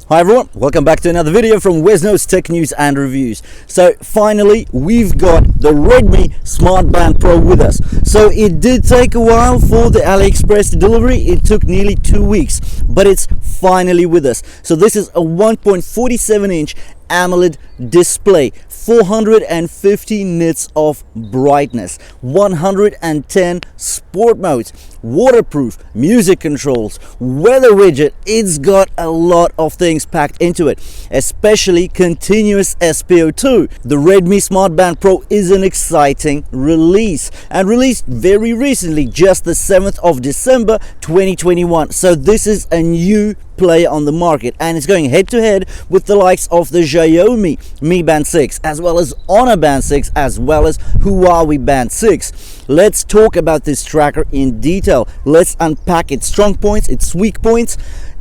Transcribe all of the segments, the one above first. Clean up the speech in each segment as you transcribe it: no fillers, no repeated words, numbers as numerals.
Hi everyone, welcome back to another video from WesKnows Tech News and Reviews. So finally we've got the Redmi Smart Band Pro with us. So it did take a while for the AliExpress delivery. It took nearly 2 weeks, but it's finally with us. So this is a 1.47-inch AMOLED display, 450 nits of brightness, 110 sport modes, waterproof, music controls, weather widget. It's got a lot of things packed into it, especially continuous SPO2. The Redmi Smart Band Pro is an exciting release and released very recently, just the 7th of December 2021. So this is a new player on the market, and it's going head to head with the likes of the Xiaomi Mi Band 6, as well as Honor Band 6, as well as Huawei Band 6. Let's talk about this tracker in detail. Let's unpack its strong points, its weak points,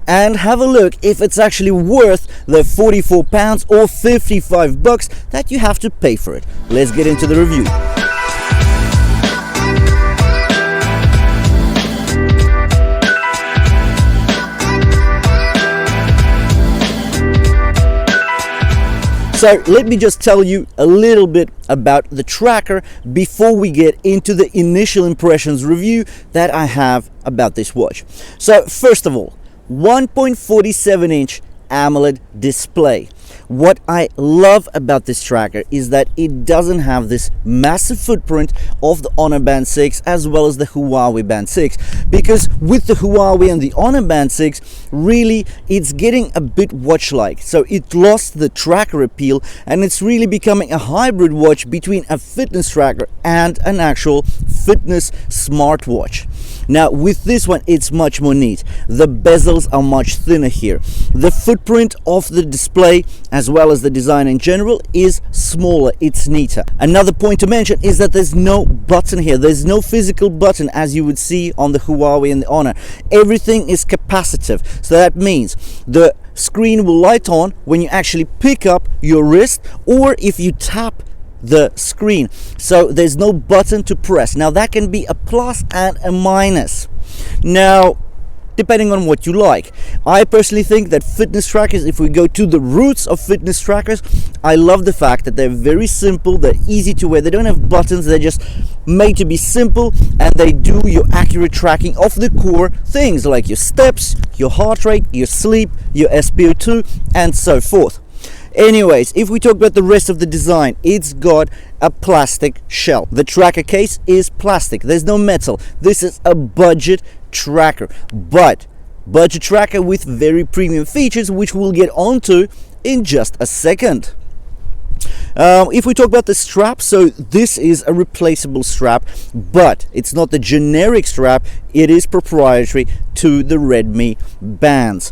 and have a look if it's actually worth the £44 or $55 that you have to pay for it. Let's get into the review. So let me just tell you a little bit about the tracker before we get into the initial impressions review that I have about this watch. So first of all, 1.47-inch AMOLED display. What I love about this tracker is that it doesn't have this massive footprint of the Honor Band 6 as well as the Huawei Band 6, because with the Huawei and the Honor Band 6, really it's getting a bit watch-like. So it lost the tracker appeal and it's really becoming a hybrid watch between a fitness tracker and an actual fitness smartwatch. Now with this one, it's much more neat. The bezels are much thinner here. The footprint of the display as well as the design in general is smaller, it's neater. Another point to mention is that there's no button here. There's no physical button as you would see on the Huawei and the Honor. Everything is capacitive. So that means the screen will light on when you actually pick up your wrist or if you tap the screen. So there's no button to press. Now that can be a plus and a minus. Now depending on what you like. I personally think that fitness trackers, if we go to the roots of fitness trackers, I love the fact that they're very simple, they're easy to wear, they don't have buttons, they're just made to be simple, and they do your accurate tracking of the core things like your steps, your heart rate, your sleep, your SPO2, and so forth. Anyways, if we talk about the rest of the design, it's got a plastic shell. The tracker case is plastic, there's no metal. This is a budget tracker, but budget tracker with very premium features, which we'll get onto in just a second. If we talk about the strap, so this is a replaceable strap, but it's not the generic strap, it is proprietary to the Redmi bands.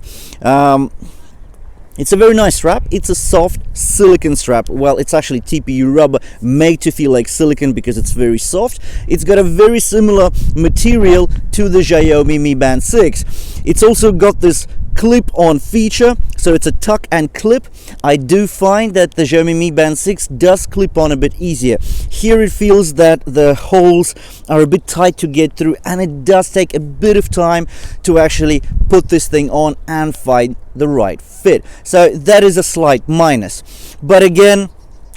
It's a very nice strap. It's a soft silicon strap. Well, it's actually TPU rubber made to feel like silicon because it's very soft. It's got a very similar material to the Xiaomi Mi Band 6. It's also got this clip-on feature, so it's a tuck and clip. I do find that the Xiaomi Mi Band 6 does clip on a bit easier. Here it feels that the holes are a bit tight to get through, and it does take a bit of time to actually put this thing on and find the right fit. So that is a slight minus, but again,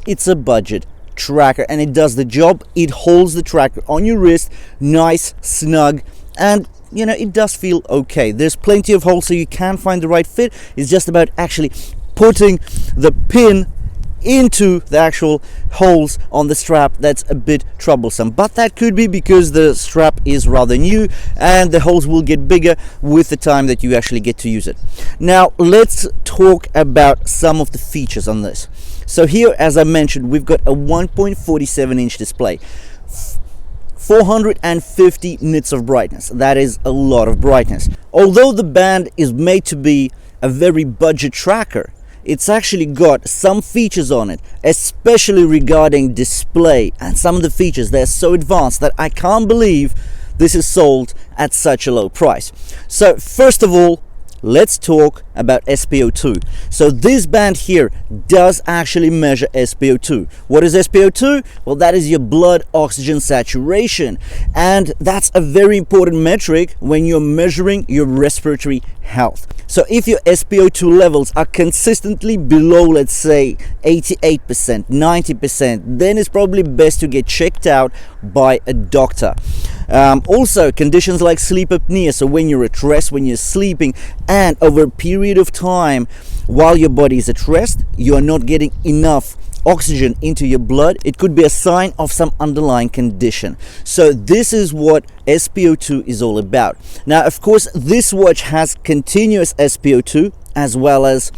it's a budget tracker and it does the job. It holds the tracker on your wrist nice, snug, and you know, it does feel okay. There's plenty of holes so you can find the right fit. It's just about actually putting the pin into the actual holes on the strap that's a bit troublesome, but that could be because the strap is rather new and the holes will get bigger with the time that you actually get to use it. Now let's talk about some of the features on this. So here, as I mentioned, we've got a 1.47-inch display, 450 nits of brightness. That is a lot of brightness. Although the band is made to be a very budget tracker, it's actually got some features on it, especially regarding display, and some of the features, they're so advanced that I can't believe this is sold at such a low price. So first of all, let's talk about SPO2. So this band here does actually measure SPO2. What is SPO2? Well, that is your blood oxygen saturation, and that's a very important metric when you're measuring your respiratory health. So if your SpO2 levels are consistently below, let's say 88%, 90%, then it's probably best to get checked out by a doctor. Also, conditions like sleep apnea, so when you're at rest, when you're sleeping, and over a period of time while your body is at rest, you are not getting enough oxygen into your blood, it could be a sign of some underlying condition. So this is what SpO2 is all about. Now, of course, this watch has continuous SpO2 as well as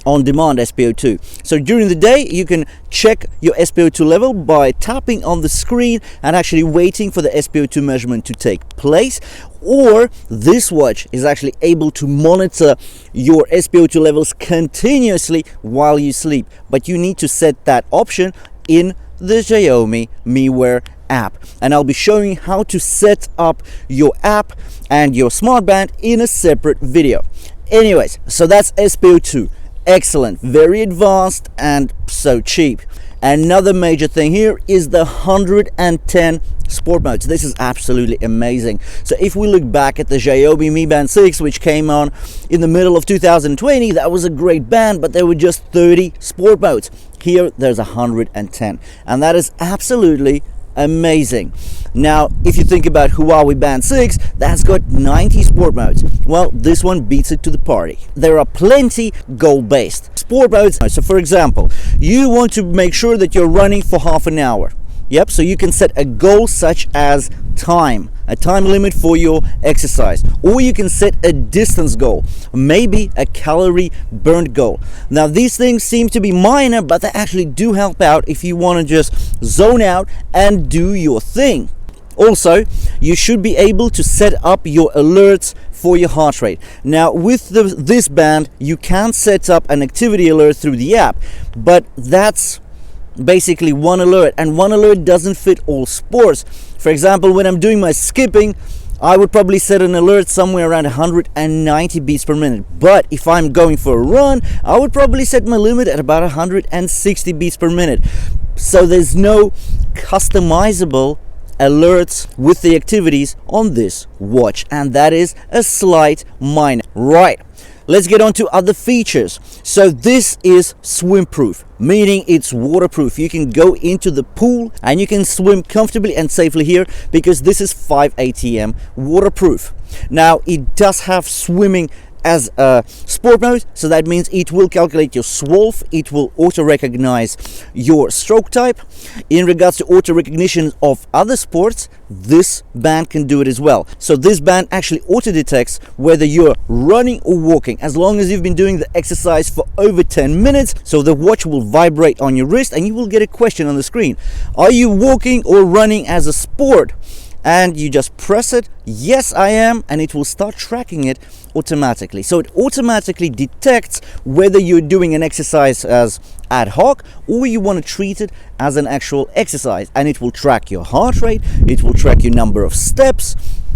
on-demand SpO2. So during the day, you can check your SpO2 level by tapping on the screen and actually waiting for the SpO2 measurement to take place. Or this watch is actually able to monitor your SpO2 levels continuously while you sleep. But you need to set that option in the Xiaomi MiWear app. And I'll be showing you how to set up your app and your smart band in a separate video. Anyways, so that's SpO2. Excellent, very advanced, and so cheap. Another major thing here is the 110 sport modes. This is absolutely amazing. So if we look back at the Xiaomi Mi Band 6, which came on in the middle of 2020, that was a great band, but there were just 30 sport modes. Here there's 110, and that is absolutely amazing. Now, if you think about Huawei Band 6, that's got 90 sport modes. Well, this one beats it to the party. There are plenty goal-based sport modes. So for example, you want to make sure that you're running for half an hour. Yep, so you can set a goal such as a time limit for your exercise, or you can set a distance goal, maybe a calorie burnt goal. Now, these things seem to be minor, but they actually do help out if you want to just zone out and do your thing. Also, you should be able to set up your alerts for your heart rate. Now, with this band, you can set up an activity alert through the app, but that's basically one alert, and one alert doesn't fit all sports. For example, when I'm doing my skipping, I would probably set an alert somewhere around 190 beats per minute. But if I'm going for a run, I would probably set my limit at about 160 beats per minute. So there's no customizable alerts with the activities on this watch, and that is a slight minor. Right, let's get on to other features. So this is swim proof, meaning it's waterproof. You can go into the pool and you can swim comfortably and safely here because this is 5 ATM waterproof. Now, it does have swimming as a sport mode, so that means it will calculate your SWOLF, it will auto recognize your stroke type. In regards to auto recognition of other sports, this band can do it as well. So this band actually auto detects whether you're running or walking, as long as you've been doing the exercise for over 10 minutes. So the watch will vibrate on your wrist and you will get a question on the screen: are you walking or running as a sport? And you just press it, yes I am, and it will start tracking it automatically. So it automatically detects whether you're doing an exercise as ad hoc or you want to treat it as an actual exercise, and it will track your heart rate, it will track your number of steps,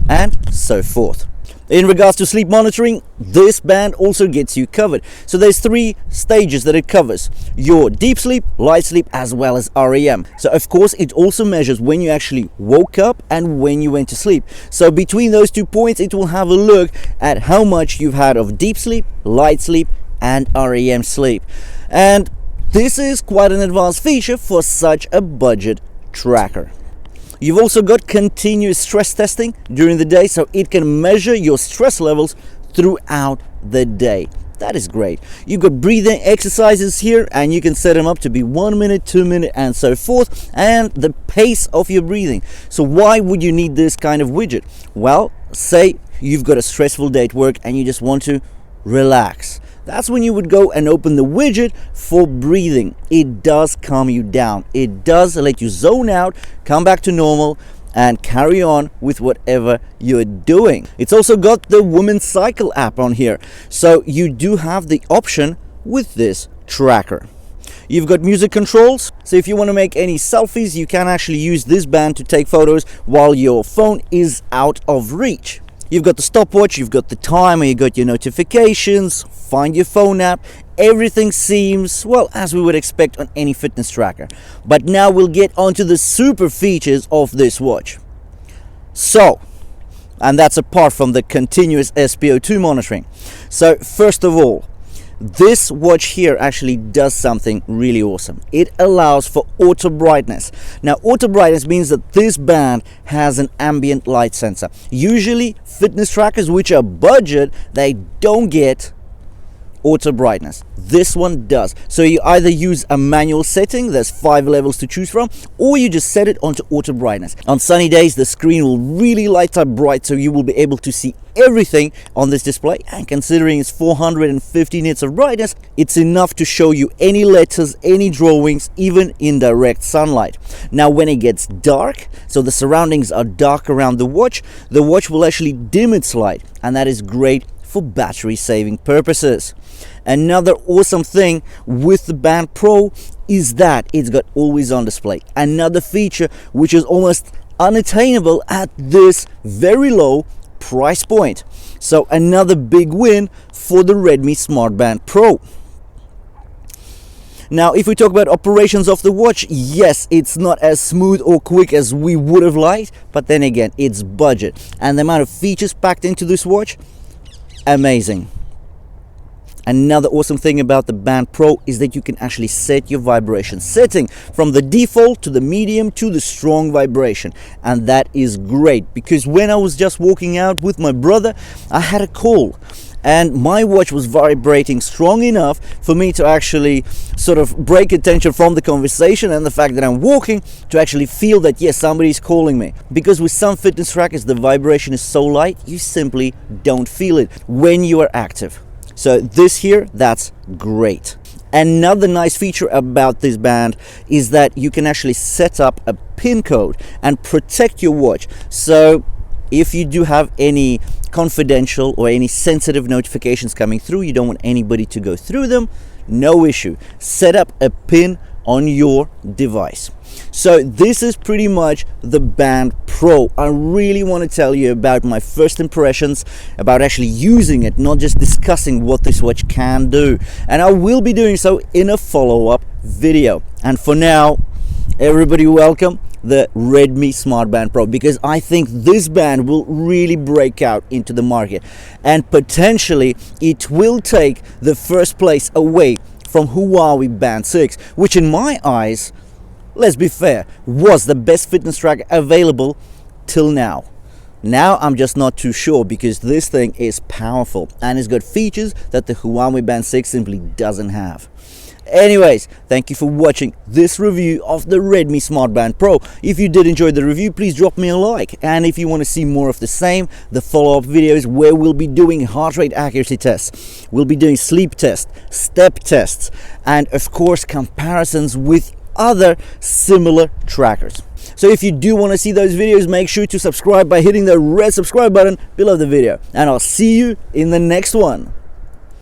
and so forth. In regards to sleep monitoring, this band also gets you covered. So there's 3 stages that it covers: your deep sleep, light sleep, as well as REM. So of course it also measures when you actually woke up and when you went to sleep. So between those 2 points, it will have a look at how much you've had of deep sleep, light sleep, and REM sleep. And this is quite an advanced feature for such a budget tracker. You've also got continuous stress testing during the day, so it can measure your stress levels throughout the day. That is great. You've got breathing exercises here, and you can set them up to be 1 minute, 2 minute, and so forth, and the pace of your breathing. So why would you need this kind of widget? Well, say you've got a stressful day at work and you just want to relax. That's when you would go and open the widget for breathing. It does calm you down. It does let you zone out, come back to normal, and carry on with whatever you're doing. It's also got the Women's Cycle app on here. So you do have the option with this tracker. You've got music controls. So if you want to make any selfies, you can actually use this band to take photos while your phone is out of reach. You've got the stopwatch, you've got the timer, you've got your notifications, find your phone app. Everything seems, well, as we would expect on any fitness tracker. But now we'll get onto the super features of this watch. So, and that's apart from the continuous SpO2 monitoring. So first of all, this watch here actually does something really awesome. It allows for auto brightness. Now, auto brightness means that this band has an ambient light sensor. Usually fitness trackers which are budget, they don't get auto brightness. This one does. So you either use a manual setting, there's 5 levels to choose from, or you just set it onto auto brightness. On sunny days the screen will really light up bright, so you will be able to see everything on this display, and considering it's 450 nits of brightness, it's enough to show you any letters, any drawings, even in direct sunlight. Now when it gets dark, so the surroundings are dark around the watch will actually dim its light, and that is great for battery saving purposes. Another awesome thing with the Band Pro is that it's got always on display, another feature which is almost unattainable at this very low price point. So another big win for the Redmi Smart Band Pro. Now, if we talk about operations of the watch, yes, it's not as smooth or quick as we would have liked, but then again, it's budget, and the amount of features packed into this watch, amazing. Another awesome thing about the Band Pro is that you can actually set your vibration setting from the default to the medium to the strong vibration, and that is great because when I was just walking out with my brother, I had a call and my watch was vibrating strong enough for me to actually sort of break attention from the conversation and the fact that I'm walking to actually feel that yes, somebody's calling me. Because with some fitness trackers the vibration is so light you simply don't feel it when you are active. So this here, that's great. Another nice feature about this band is that you can actually set up a PIN code and protect your watch. So if you do have any confidential or any sensitive notifications coming through, you don't want anybody to go through them, no issue. Set up a PIN on your device. So this is pretty much the Band Pro. I really want to tell you about my first impressions about actually using it, not just discussing what this watch can do, and I will be doing so in a follow-up video. And for now, everybody welcome the Redmi Smart Band Pro, because I think this band will really break out into the market and potentially it will take the first place away from Huawei Band 6, which in my eyes, let's be fair, was the best fitness tracker available till now. Now I'm just not too sure because this thing is powerful and it's got features that the Huawei Band 6 simply doesn't have. Anyways, thank you for watching this review of the Redmi Smart Band Pro. If you did enjoy the review, please drop me a like. And if you want to see more of the same, the follow-up videos where we'll be doing heart rate accuracy tests, we'll be doing sleep tests, step tests, and of course comparisons with other similar trackers. So if you do want to see those videos, make sure to subscribe by hitting the red subscribe button below the video. And I'll see you in the next one.